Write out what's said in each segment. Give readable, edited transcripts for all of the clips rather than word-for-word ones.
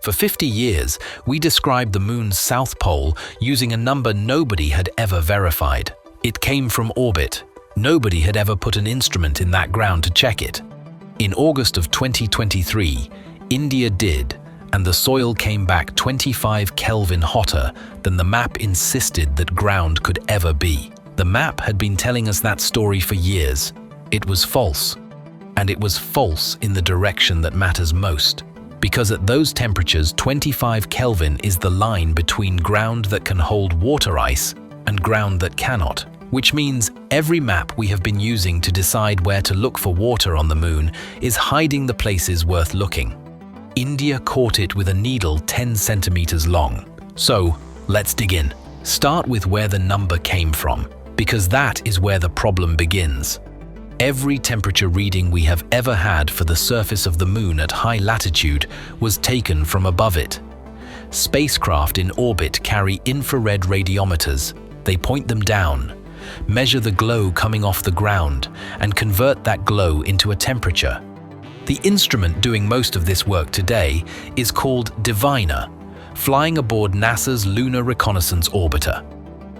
For 50 years, we described the moon's south pole using a number nobody had ever verified. It came from orbit. Nobody had ever put an instrument in that ground to check it. In August of 2023, India did, and the soil came back 25 Kelvin hotter than the map insisted that ground could ever be. The map had been telling us that story for years. It was false. And it was false in the direction that matters most. Because at those temperatures, 25 Kelvin is the line between ground that can hold water ice and ground that cannot. Which means every map we have been using to decide where to look for water on the moon is hiding the places worth looking. India caught it with a needle 10 centimeters long. So, let's dig in. Start with where the number came from, because that is where the problem begins. Every temperature reading we have ever had for the surface of the moon at high latitude was taken from above it. Spacecraft in orbit carry infrared radiometers. They point them down, measure the glow coming off the ground, and convert that glow into a temperature. The instrument doing most of this work today is called Diviner, flying aboard NASA's Lunar Reconnaissance Orbiter.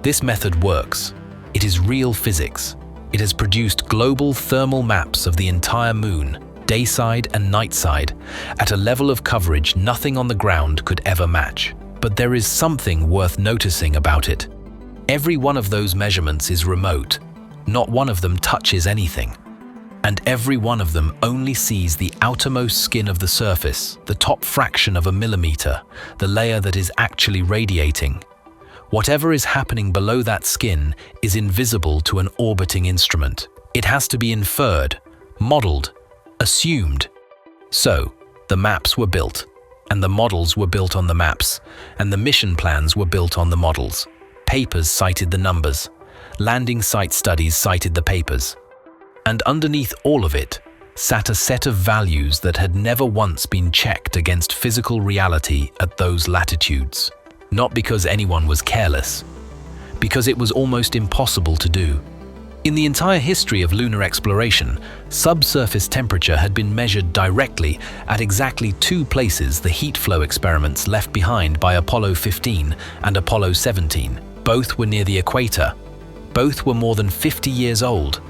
This method works. It is real physics. It has produced global thermal maps of the entire moon, dayside and nightside, at a level of coverage nothing on the ground could ever match. But there is something worth noticing about it. Every one of those measurements is remote. Not one of them touches anything. And every one of them only sees the outermost skin of the surface, the top fraction of a millimeter, the layer that is actually radiating. Whatever is happening below that skin is invisible to an orbiting instrument. It has to be inferred, modeled, assumed. So, the maps were built, and the models were built on the maps, and the mission plans were built on the models. Papers cited the numbers. Landing site studies cited the papers. And underneath all of it sat a set of values that had never once been checked against physical reality at those latitudes. Not because anyone was careless, because it was almost impossible to do. In the entire history of lunar exploration, subsurface temperature had been measured directly at exactly two places the heat flow experiments left behind by Apollo 15 and Apollo 17. Both were near the equator. Both were more than 50 years old.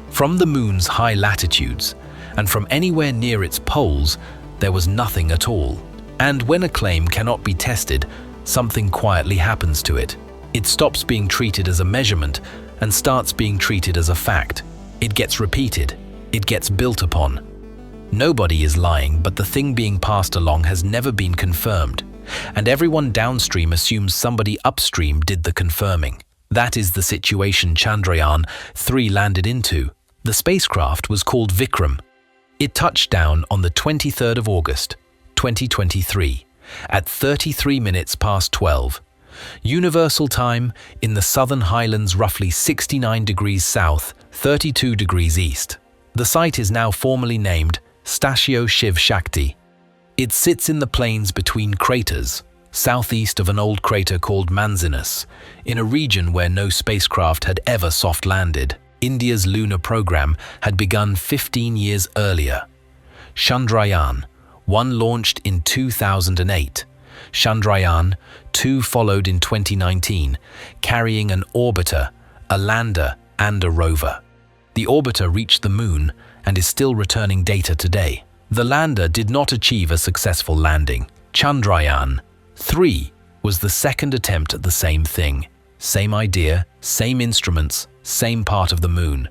From the moon's high latitudes, and from anywhere near its poles, there was nothing at all. And when a claim cannot be tested, something quietly happens to it. It stops being treated as a measurement and starts being treated as a fact. It gets repeated. It gets built upon. Nobody is lying, but the thing being passed along has never been confirmed. And everyone downstream assumes somebody upstream did the confirming. That is the situation Chandrayaan-3 landed into. The spacecraft was called Vikram. It touched down on the 23rd of August, 2023. At 33 minutes past 12. Universal time in the southern highlands roughly 69 degrees south, 32 degrees east. The site is now formally named Stashio Shiv Shakti. It sits in the plains between craters, southeast of an old crater called Manzinus, in a region where no spacecraft had ever soft landed. India's lunar program had begun 15 years earlier. Chandrayaan-1 launched in 2008. Chandrayaan-2 followed in 2019, carrying an orbiter, a lander, and a rover. The orbiter reached the moon and is still returning data today. The lander did not achieve a successful landing. Chandrayaan-3 was the second attempt at the same thing. Same idea, same instruments, same part of the moon.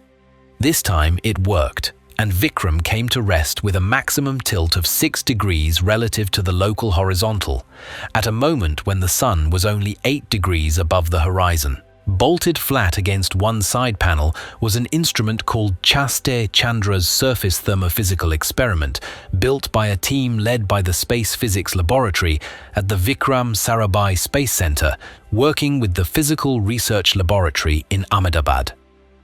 This time it worked, and Vikram came to rest with a maximum tilt of 6 degrees relative to the local horizontal, at a moment when the sun was only 8 degrees above the horizon. Bolted flat against one side panel was an instrument called Chaste Chandra's Surface Thermophysical Experiment, built by a team led by the Space Physics Laboratory at the Vikram Sarabhai Space Center, working with the Physical Research Laboratory in Ahmedabad.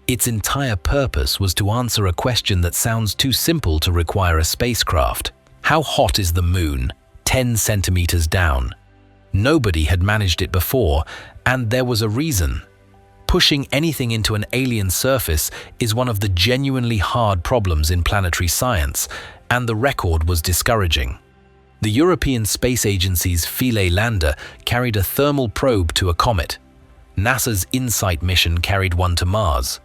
Its entire purpose was to answer a question that sounds too simple to require a spacecraft. How hot is the moon? 10 centimeters down. Nobody had managed it before, and there was a reason. Pushing anything into an alien surface is one of the genuinely hard problems in planetary science, and the record was discouraging. The European Space Agency's Philae lander carried a thermal probe to a comet. NASA's InSight mission carried one to Mars.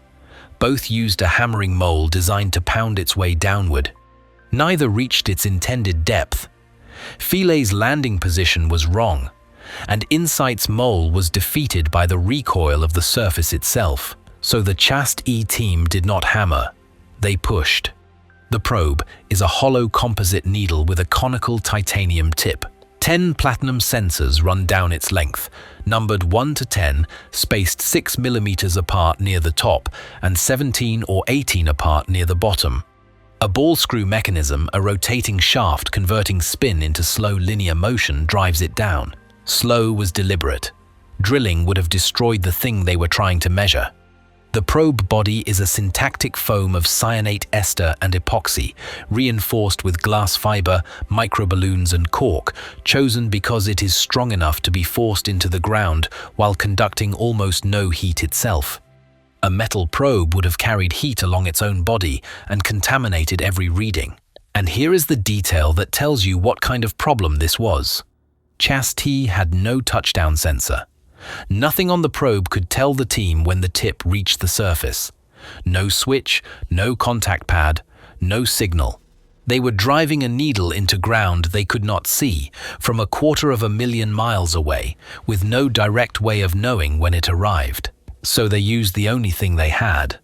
Both used a hammering mole designed to pound its way downward. Neither reached its intended depth. Philae's landing position was wrong, and InSight's mole was defeated by the recoil of the surface itself. So the CHAST-E team did not hammer, they pushed. The probe is a hollow composite needle with a conical titanium tip. 10 platinum sensors run down its length, numbered 1 to 10, spaced 6 millimeters apart near the top and 17 or 18 apart near the bottom. A ball screw mechanism, a rotating shaft converting spin into slow linear motion, drives it down. Slow was deliberate. Drilling would have destroyed the thing they were trying to measure. The probe body is a syntactic foam of cyanate ester and epoxy, reinforced with glass fiber, microballoons and cork, chosen because it is strong enough to be forced into the ground while conducting almost no heat itself. A metal probe would have carried heat along its own body and contaminated every reading. And here is the detail that tells you what kind of problem this was. CHAST-E had no touchdown sensor. Nothing on the probe could tell the team when the tip reached the surface. No switch, no contact pad, no signal. They were driving a needle into ground they could not see from 250,000 miles away, with no direct way of knowing when it arrived. So they used the only thing they had.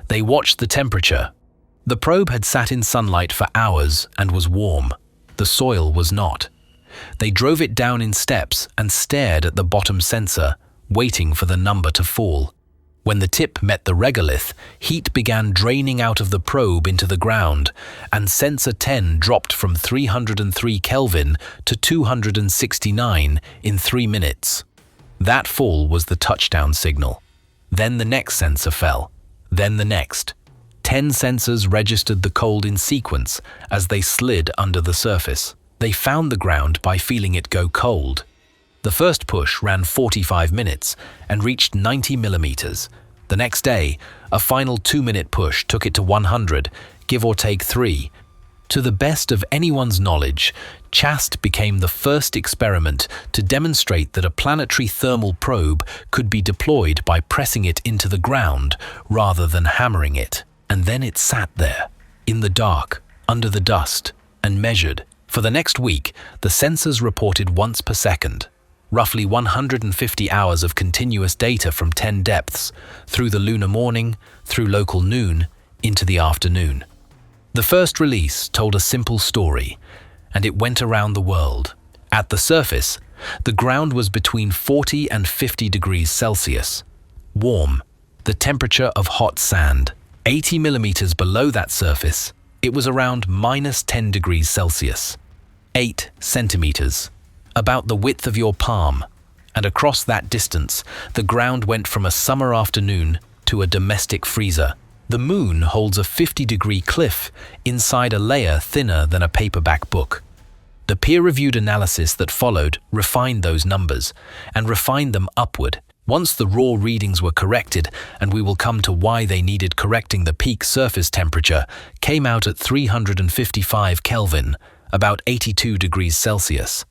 They watched the temperature. The probe had sat in sunlight for hours and was warm. The soil was not. They drove it down in steps and stared at the bottom sensor, waiting for the number to fall. When the tip met the regolith, heat began draining out of the probe into the ground, and sensor 10 dropped from 303 Kelvin to 269 in 3 minutes. That fall was the touchdown signal. Then the next sensor fell. Then the next. 10 sensors registered the cold in sequence as they slid under the surface. They found the ground by feeling it go cold. The first push ran 45 minutes and reached 90 millimeters. The next day, a final 2-minute push took it to 100, give or take 3. To the best of anyone's knowledge, CHAST became the first experiment to demonstrate that a planetary thermal probe could be deployed by pressing it into the ground rather than hammering it. And then it sat there, in the dark, under the dust, and measured. For the next week, the sensors reported once per second, roughly 150 hours of continuous data from 10 depths, through the lunar morning, through local noon, into the afternoon. The first release told a simple story, and it went around the world. At the surface, the ground was between 40 and 50 degrees Celsius. Warm, the temperature of hot sand. 80 millimeters below that surface, it was around -10 degrees Celsius. 8 centimeters, about the width of your palm, and across that distance, the ground went from a summer afternoon to a domestic freezer. The moon holds a 50-degree cliff inside a layer thinner than a paperback book. The peer-reviewed analysis that followed refined those numbers, and refined them upward. Once the raw readings were corrected, and we will come to why they needed correcting, the peak surface temperature came out at 355 Kelvin, about 82 degrees Celsius.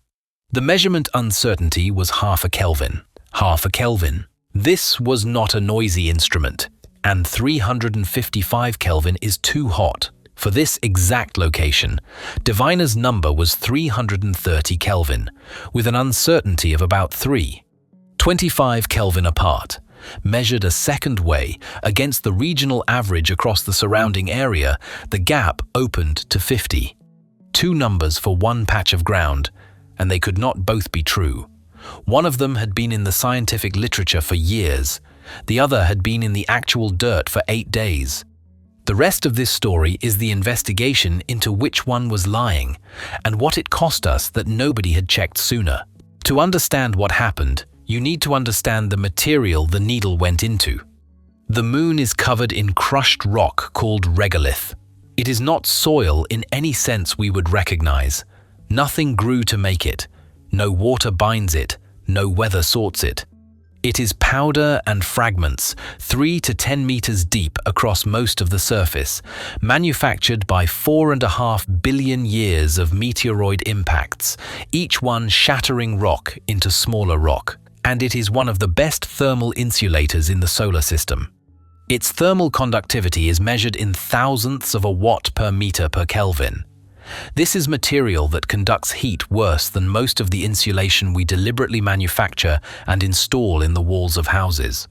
The measurement uncertainty was half a Kelvin. Half a Kelvin. This was not a noisy instrument, and 355 Kelvin is too hot. For this exact location, Diviner's number was 330 Kelvin, with an uncertainty of about 25 Kelvin apart, measured a second way against the regional average across the surrounding area. The gap opened to 50. 2 numbers for one patch of ground, and they could not both be true. One of them had been in the scientific literature for years. The other had been in the actual dirt for 8 days. The rest of this story is the investigation into which one was lying, and what it cost us that nobody had checked sooner. To understand what happened, you need to understand the material the needle went into. The moon is covered in crushed rock called regolith. It is not soil in any sense we would recognize. Nothing grew to make it. No water binds it. No weather sorts it. It is powder and fragments, 3 to 10 meters deep across most of the surface, manufactured by 4.5 billion years of meteoroid impacts, each one shattering rock into smaller rock. And it is one of the best thermal insulators in the solar system. Its thermal conductivity is measured in thousandths of a watt per meter per Kelvin. This is material that conducts heat worse than most of the insulation we deliberately manufacture and install in the walls of houses.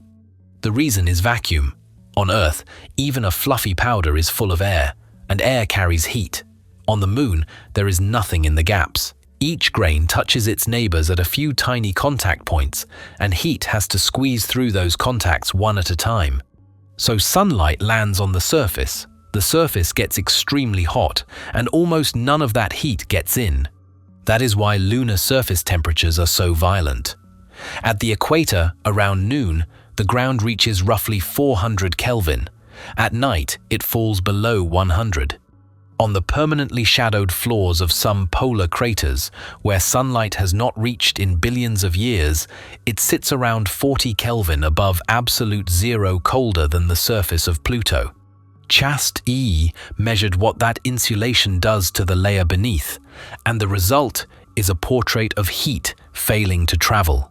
The reason is vacuum. On Earth, even a fluffy powder is full of air, and air carries heat. On the Moon, there is nothing in the gaps. Each grain touches its neighbors at a few tiny contact points, and heat has to squeeze through those contacts one at a time. So sunlight lands on the surface gets extremely hot, and almost none of that heat gets in. That is why lunar surface temperatures are so violent. At the equator, around noon, the ground reaches roughly 400 Kelvin. At night, it falls below 100. On the permanently shadowed floors of some polar craters, where sunlight has not reached in billions of years, it sits around 40 Kelvin above absolute zero, colder than the surface of Pluto. CHAST-E measured what that insulation does to the layer beneath, and the result is a portrait of heat failing to travel.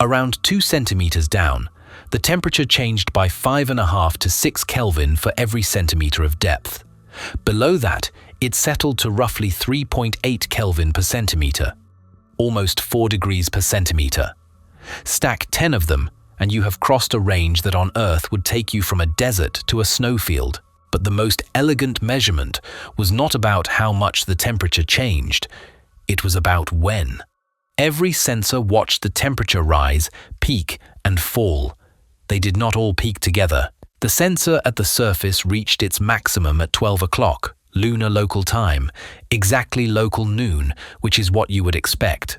Around 2 centimeters down, the temperature changed by 5.5 to 6 Kelvin for every centimeter of depth. Below that, it settled to roughly 3.8 Kelvin per centimeter, almost 4 degrees per centimeter. Stack 10 of them, and you have crossed a range that on Earth would take you from a desert to a snowfield. But the most elegant measurement was not about how much the temperature changed, it was about when. Every sensor watched the temperature rise, peak, and fall. They did not all peak together. The sensor at the surface reached its maximum at 12 o'clock, lunar local time, exactly local noon, which is what you would expect.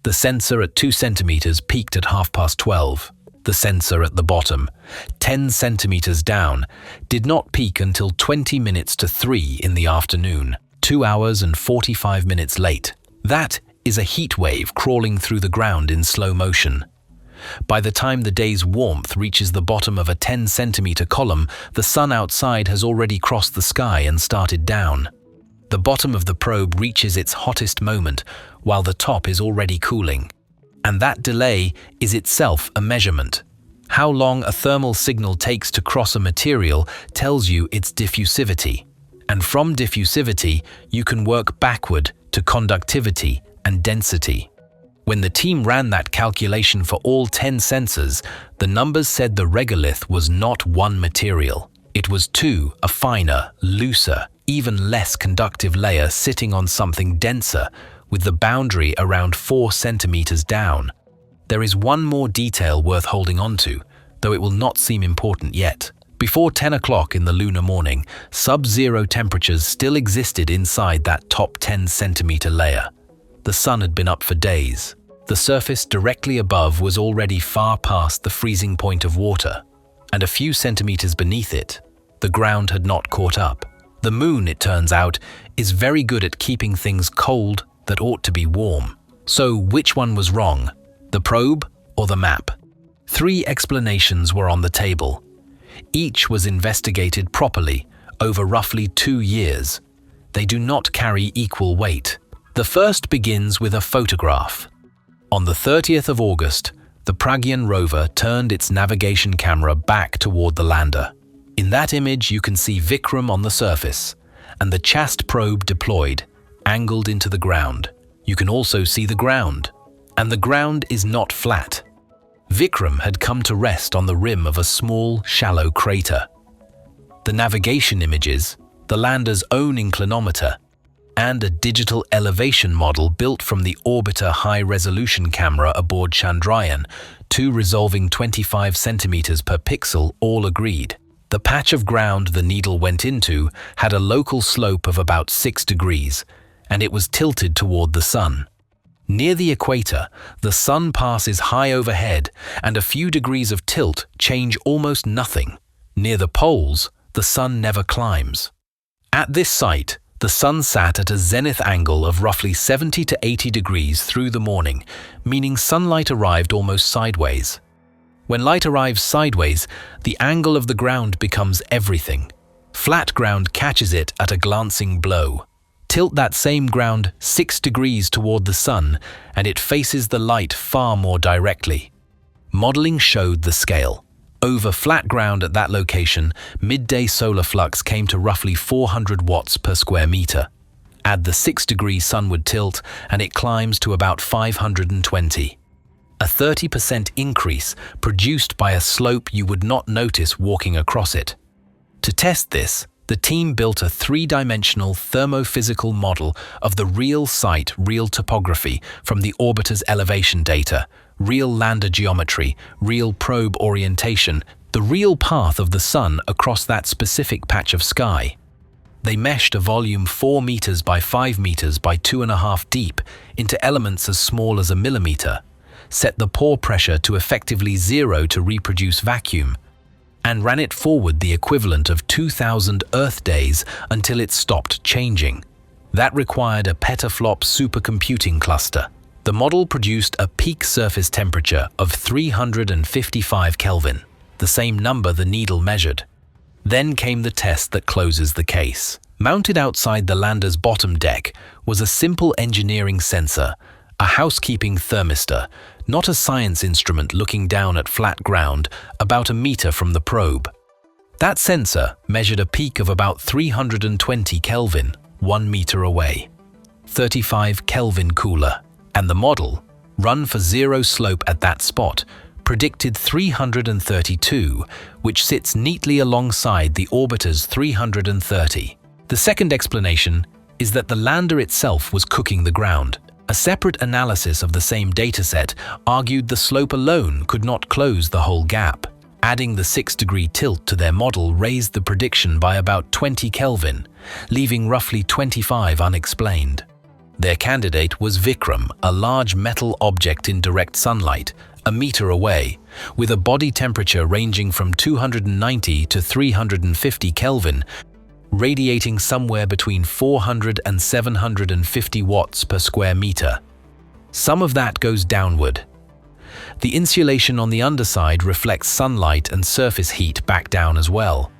The sensor at 2 centimeters peaked at 12:30. The sensor at the bottom, 10 centimeters down, did not peak until 20 minutes to 3 in the afternoon, 2 hours and 45 minutes late. That is a heat wave crawling through the ground in slow motion. By the time the day's warmth reaches the bottom of a 10-centimeter column, the sun outside has already crossed the sky and started down. The bottom of the probe reaches its hottest moment, while the top is already cooling. And that delay is itself a measurement. How long a thermal signal takes to cross a material tells you its diffusivity. And from diffusivity, you can work backward to conductivity and density. When the team ran that calculation for all 10 sensors, the numbers said the regolith was not one material. It was 2, a finer, looser, even less conductive layer sitting on something denser, with the boundary around 4 centimeters down. There is one more detail worth holding on to, though it will not seem important yet. Before 10 o'clock in the lunar morning, sub-zero temperatures still existed inside that top 10-centimeter layer. The sun had been up for days. The surface directly above was already far past the freezing point of water, and a few centimeters beneath it, the ground had not caught up. The moon, it turns out, is very good at keeping things cold that ought to be warm. So which one was wrong, the probe or the map? 3 explanations were on the table. Each was investigated properly over roughly 2 years. They do not carry equal weight. The first begins with a photograph. On the 30th of August, the Pragyan rover turned its navigation camera back toward the lander. In that image, you can see Vikram on the surface, and the CHAST probe deployed, angled into the ground. You can also see the ground, and the ground is not flat. Vikram had come to rest on the rim of a small, shallow crater. The navigation images, the lander's own inclinometer, and a digital elevation model built from the Orbiter high-resolution camera aboard Chandrayaan-2 resolving 25 centimeters per pixel all agreed. The patch of ground the needle went into had a local slope of about 6 degrees, and it was tilted toward the sun. Near the equator, the sun passes high overhead, and a few degrees of tilt change almost nothing. Near the poles, the sun never climbs. At this site, the sun sat at a zenith angle of roughly 70 to 80 degrees through the morning, meaning sunlight arrived almost sideways. When light arrives sideways, the angle of the ground becomes everything. Flat ground catches it at a glancing blow. Tilt that same ground 6 degrees toward the sun, and it faces the light far more directly. Modeling showed the scale. Over flat ground at that location, midday solar flux came to roughly 400 watts per square meter. Add the 6-degree sunward tilt, and it climbs to about 520. A 30% increase produced by a slope you would not notice walking across it. To test this, the team built a 3-dimensional thermophysical model of the real site, real topography from the orbiter's elevation data, real lander geometry, real probe orientation, the real path of the sun across that specific patch of sky. They meshed a volume 4 meters by 5 meters by 2.5 deep into elements as small as a millimeter, set the pore pressure to effectively 0 to reproduce vacuum, and ran it forward the equivalent of 2,000 Earth days until it stopped changing. That required a petaflop supercomputing cluster. The model produced a peak surface temperature of 355 Kelvin, the same number the needle measured. Then came the test that closes the case. Mounted outside the lander's bottom deck was a simple engineering sensor, a housekeeping thermistor, not a science instrument looking down at flat ground about a meter from the probe. That sensor measured a peak of about 320 Kelvin, 1 meter away, 35 Kelvin cooler, and the model, run for 0 slope at that spot, predicted 332, which sits neatly alongside the orbiter's 330. The second explanation is that the lander itself was cooking the ground. A separate analysis of the same dataset argued the slope alone could not close the whole gap. Adding the 6-degree tilt to their model raised the prediction by about 20 Kelvin, leaving roughly 25 unexplained. Their candidate was Vikram, a large metal object in direct sunlight, a meter away, with a body temperature ranging from 290 to 350 Kelvin, radiating somewhere between 400 and 750 watts per square meter. Some of that goes downward. The insulation on the underside reflects sunlight and surface heat back down as well.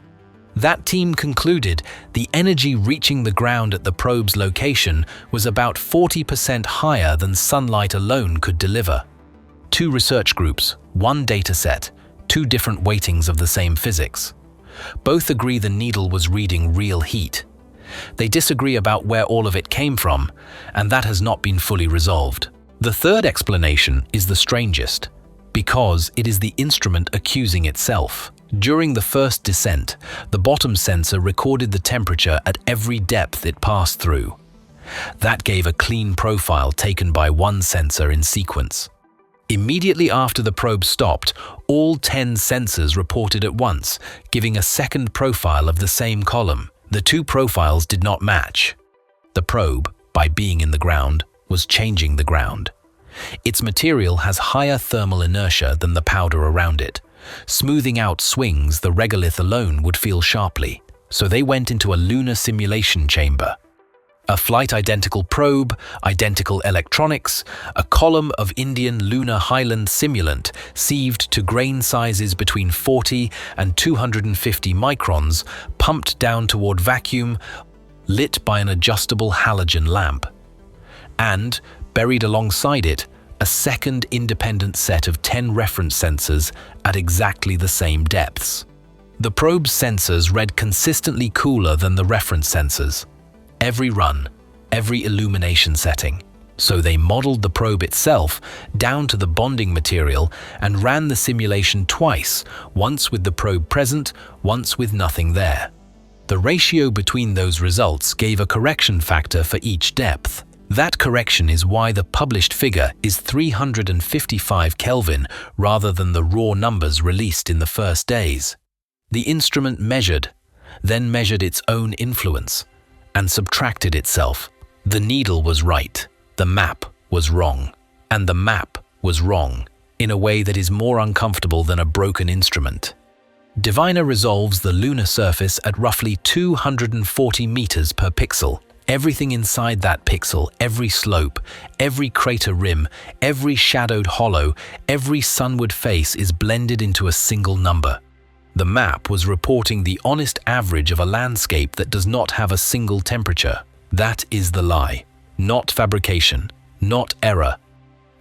That team concluded the energy reaching the ground at the probe's location was about 40% higher than sunlight alone could deliver. 2 research groups, 1 dataset, 2 different weightings of the same physics. Both agree the needle was reading real heat. They disagree about where all of it came from, and that has not been fully resolved. The third explanation is the strangest, because it is the instrument accusing itself. During the first descent, the bottom sensor recorded the temperature at every depth it passed through. That gave a clean profile taken by 1 sensor in sequence. Immediately after the probe stopped, all 10 sensors reported at once, giving a second profile of the same column. The 2 profiles did not match. The probe, by being in the ground, was changing the ground. Its material has higher thermal inertia than the powder around it. Smoothing out swings the regolith alone would feel sharply, so they went into a lunar simulation chamber. A flight-identical probe, identical electronics, a column of Indian lunar highland simulant sieved to grain sizes between 40 and 250 microns, pumped down toward vacuum, lit by an adjustable halogen lamp. And, buried alongside it, a second independent set of 10 reference sensors at exactly the same depths. The probe's sensors read consistently cooler than the reference sensors. Every run, every illumination setting. So they modeled the probe itself down to the bonding material and ran the simulation twice, once with the probe present, once with nothing there. The ratio between those results gave a correction factor for each depth. That correction is why the published figure is 355 Kelvin rather than the raw numbers released in the first days. The instrument measured, then measured its own influence, and subtracted itself. The needle was right, the map was wrong, and the map was wrong, in a way that is more uncomfortable than a broken instrument. Diviner resolves the lunar surface at roughly 240 meters per pixel, Everything inside that pixel, every slope, every crater rim, every shadowed hollow, every sunward face is blended into a single number. The map was reporting the honest average of a landscape that does not have a single temperature. That is the lie. Not fabrication, not error.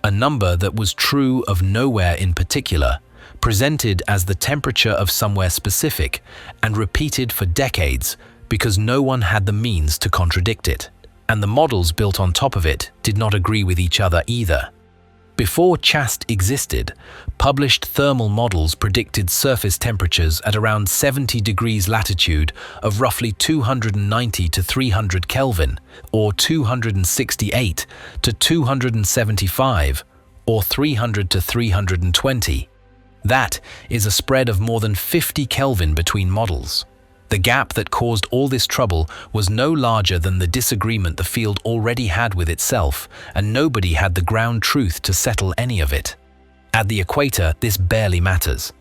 A number that was true of nowhere in particular, presented as the temperature of somewhere specific, and repeated for decades because no one had the means to contradict it. And the models built on top of it did not agree with each other either. Before CHAST existed, published thermal models predicted surface temperatures at around 70 degrees latitude of roughly 290 to 300 Kelvin, or 268 to 275, or 300 to 320. That is a spread of more than 50 Kelvin between models. The gap that caused all this trouble was no larger than the disagreement the field already had with itself, and nobody had the ground truth to settle any of it. At the equator, this barely matters.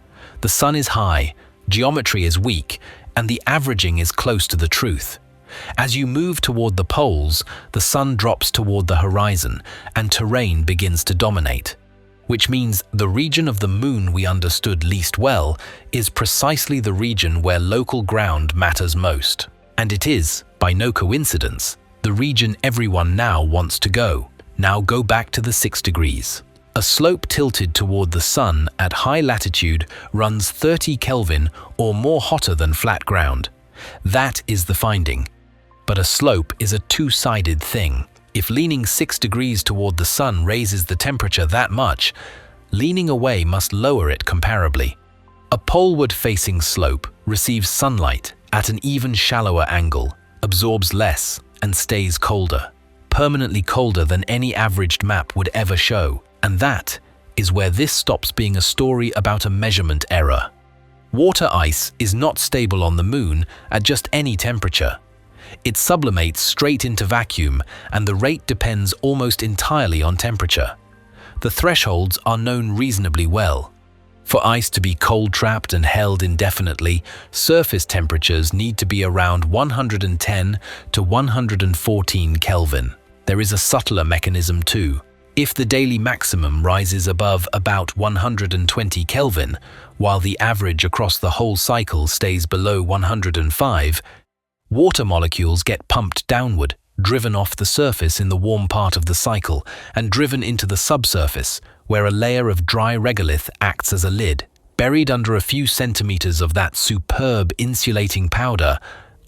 The sun is high, geometry is weak, and the averaging is close to the truth. As you move toward the poles, the sun drops toward the horizon, and terrain begins to dominate. Which means the region of the moon we understood least well is precisely the region where local ground matters most. And it is, by no coincidence, the region everyone now wants to go. Now go back to the 6 degrees. A slope tilted toward the sun at high latitude runs 30 Kelvin or more hotter than flat ground. That is the finding. But a slope is a two-sided thing. If leaning 6 degrees toward the sun raises the temperature that much, leaning away must lower it comparably. A poleward-facing slope receives sunlight at an even shallower angle, absorbs less, and stays colder, permanently colder than any averaged map would ever show. And that is where this stops being a story about a measurement error. Water ice is not stable on the moon at just any temperature. It sublimates straight into vacuum, and the rate depends almost entirely on temperature. The thresholds are known reasonably well. For ice to be cold-trapped and held indefinitely, surface temperatures need to be around 110 to 114 Kelvin. There is a subtler mechanism too. If the daily maximum rises above about 120 Kelvin, while the average across the whole cycle stays below 105, water molecules get pumped downward, driven off the surface in the warm part of the cycle, and driven into the subsurface, where a layer of dry regolith acts as a lid. Buried under a few centimeters of that superb insulating powder,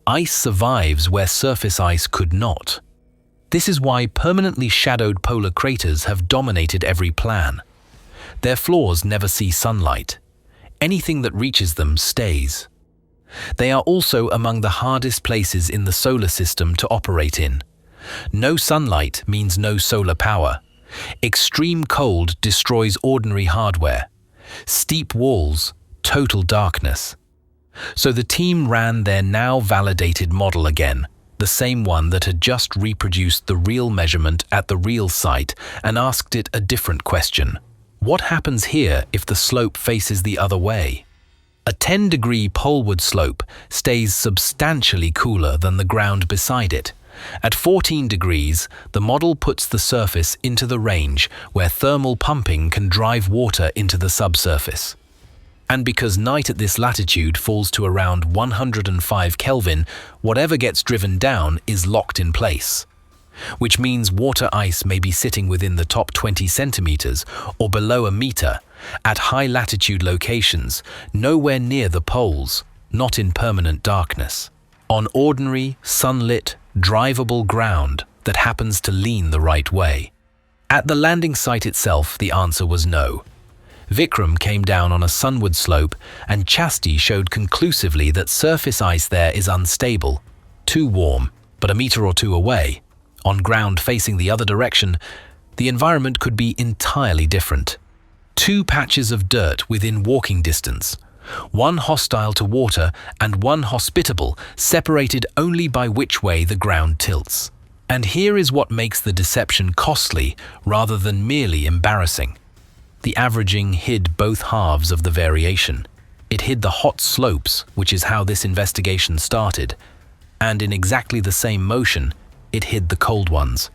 ice survives where surface ice could not. This is why permanently shadowed polar craters have dominated every plan. Their floors never see sunlight. Anything that reaches them stays. They are also among the hardest places in the solar system to operate in. No sunlight means no solar power. Extreme cold destroys ordinary hardware. Steep walls, total darkness. So the team ran their now validated model again, the same one that had just reproduced the real measurement at the real site, and asked it a different question. What happens here if the slope faces the other way? A 10-degree poleward slope stays substantially cooler than the ground beside it. At 14 degrees, the model puts the surface into the range where thermal pumping can drive water into the subsurface. And because night at this latitude falls to around 105 Kelvin, whatever gets driven down is locked in place. Which means water ice may be sitting within the top 20 centimeters or below a meter, at high latitude locations, nowhere near the poles, not in permanent darkness. On ordinary, sunlit, drivable ground that happens to lean the right way. At the landing site itself, the answer was no. Vikram came down on a sunward slope, and Chasti showed conclusively that surface ice there is unstable, too warm, but a meter or two away. On ground facing the other direction, the environment could be entirely different. 2 patches of dirt within walking distance, one hostile to water and one hospitable, separated only by which way the ground tilts. And here is what makes the deception costly rather than merely embarrassing. The averaging hid both halves of the variation. It hid the hot slopes, which is how this investigation started, and in exactly the same motion, it hid the cold ones.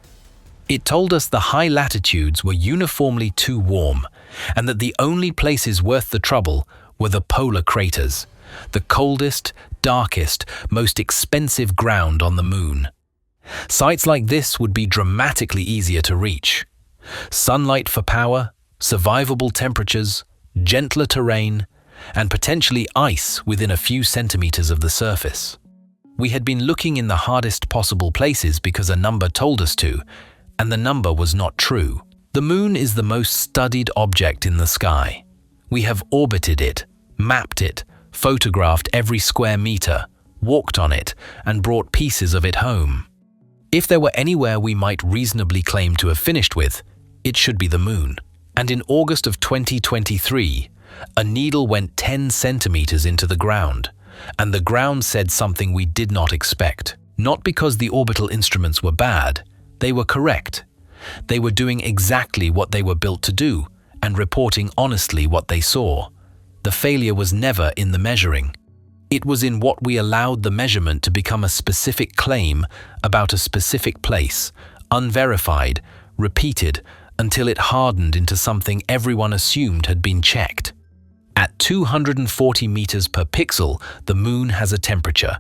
It told us the high latitudes were uniformly too warm, and that the only places worth the trouble were the polar craters, the coldest, darkest, most expensive ground on the moon. Sites like this would be dramatically easier to reach. Sunlight for power, survivable temperatures, gentler terrain, and potentially ice within a few centimeters of the surface. We had been looking in the hardest possible places because a number told us to, and the number was not true. The moon is the most studied object in the sky. We have orbited it, mapped it, photographed every square meter, walked on it, and brought pieces of it home. If there were anywhere we might reasonably claim to have finished with, it should be the moon. And in August of 2023, a needle went 10 centimeters into the ground, and the ground said something we did not expect. Not because the orbital instruments were bad, they were correct. They were doing exactly what they were built to do, and reporting honestly what they saw. The failure was never in the measuring. It was in what we allowed the measurement to become a specific claim about a specific place, unverified, repeated, until it hardened into something everyone assumed had been checked. At 240 meters per pixel, the moon has a temperature.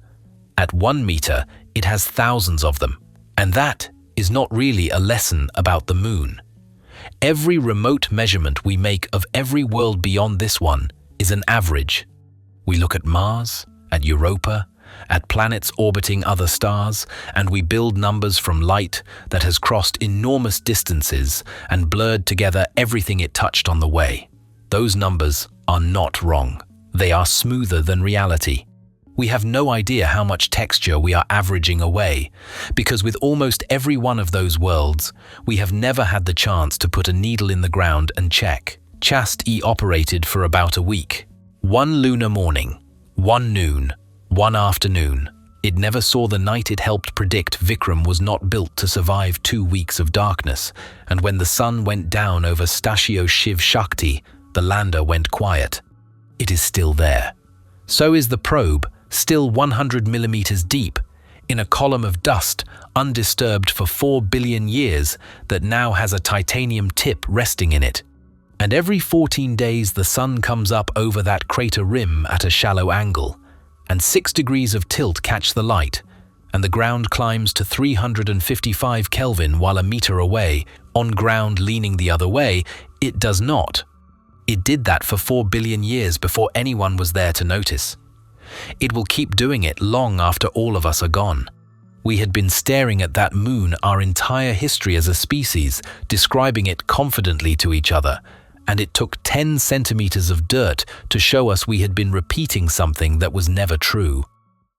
At 1 meter, it has thousands of them. And that is not really a lesson about the moon. Every remote measurement we make of every world beyond this one is an average. We look at Mars, at Europa, at planets orbiting other stars, and we build numbers from light that has crossed enormous distances and blurred together everything it touched on the way. Those numbers are not wrong. They are smoother than reality. We have no idea how much texture we are averaging away, because with almost every one of those worlds, we have never had the chance to put a needle in the ground and check. Chast-E operated for about a week. 1 lunar morning, 1 noon, 1 afternoon. It never saw the night it helped predict Vikram was not built to survive 2 weeks of darkness, and when the sun went down over Stashio Shiv Shakti, the lander went quiet. It is still there. So is the probe, still 100 millimeters deep, in a column of dust, undisturbed for 4 billion years, that now has a titanium tip resting in it. And every 14 days the sun comes up over that crater rim at a shallow angle, and 6 degrees of tilt catch the light, and the ground climbs to 355 Kelvin while a meter away, on ground leaning the other way, it does not. It did that for 4 billion years before anyone was there to notice. It will keep doing it long after all of us are gone. We had been staring at that moon our entire history as a species, describing it confidently to each other, and it took 10 centimeters of dirt to show us we had been repeating something that was never true.